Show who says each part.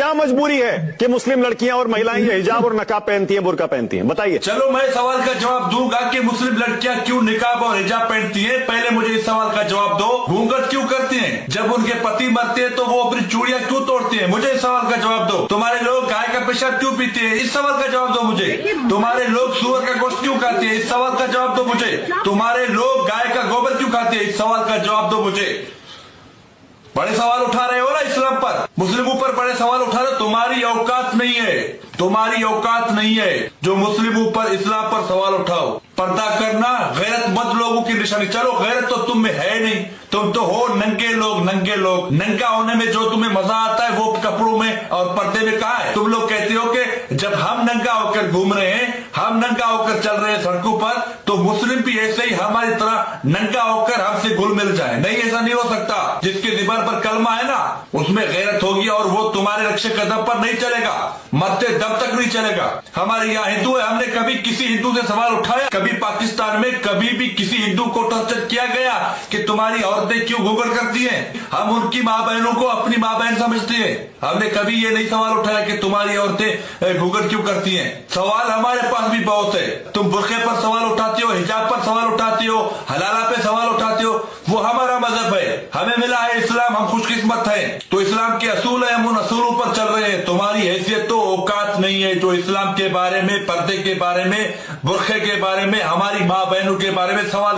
Speaker 1: क्या मजबूरी है कि मुस्लिम लड़कियां और महिलाएं ये हिजाब और नकाब पहनती हैं, बुर्का पहनती हैं? बताइए।
Speaker 2: चलो मैं सवाल का जवाब दूंगा कि मुस्लिम लड़कियां क्यों निकाब और हिजाब पहनती हैं। पहले मुझे इस सवाल का जवाब दो। घूंघट क्यों करती हैं? जब उनके पति मरते हैं तो वो अपनी चूड़ियां क्यों तोड़ती हैं? मुझे इस सवाल का जवाब दो। तुम्हारे लोग गाय का पेशाब क्यों पीते हैं? इस सवाल का जवाब दो मुझे। तुम्हारे लोग सुअर का गोश्त क्यों खाते हैं? इस सवाल का जवाब दो मुझे। तुम्हारे लोग गाय का गोबर क्यों खाते हैं? इस सवाल का जवाब दो मुझे। बड़े सवाल उठा रहे हो ना इस्लाम पर, मुस्लिमों पर बड़े सवाल उठा रहे हो। तुम्हारी औकात नहीं है, तुम्हारी औकात नहीं है जो मुस्लिमों पर इस्लाम पर सवाल उठाओ। पर्दा करना गैरतमंद लोगों की निशानी। चलो गैरत तो तुम में है नहीं, तुम तो हो नंगे लोग। नंगे लोग, नंगा होने में जो तुम्हें मजा आता है वो कपड़ों में और पर्दे में कहा है? तुम लोग कहते हो कि जब हम नंगा होकर घूम रहे हैं, हम नंगा होकर चल रहे हैं सड़कों पर, तो मुस्लिम भी ऐसे ही हमारी तरह नंगा होकर हमसे घुल मिल जाए। नहीं, ऐसा नहीं हो सकता। जिसके दिमाग पर कलमा है ना, उसमें गैरत होगी और वो तुम्हारे रक्षे कदम पर नहीं चलेगा, मरते दम तक नहीं चलेगा। हमारे यहाँ हिंदू है, हमने कभी किसी हिंदू से सवाल उठाया? कभी पाकिस्तान में कभी भी किसी हिंदू को टॉर्चर किया गया कि तुम्हारी औरतें क्यों घूंघट करती हैं? हम उनकी माँ बहनों को अपनी माँ बहन समझते हैं। हमने कभी ये नहीं सवाल उठाया कि तुम्हारी औरतें घूंघट क्यों करती हैं। सवाल हमारे पास भी बहुत है। तुम बुर्के पर सवाल उठाते हो, हिजाब पर सवाल उठाते हो, हलाला पे सवाल उठाते हो। वो हमारा मजहब है, हमें मिला है इस्लाम, हम खुशकिस्मत हैं। तो इस्लाम के असूल है, हम उन असूलों पर चल रहे हैं। तुम्हारी हैसियत तो औकात नहीं है जो इस्लाम के बारे में, पर्दे के बारे में, बुर्के के बारे में, हमारी माँ बहनों के बारे में सवाल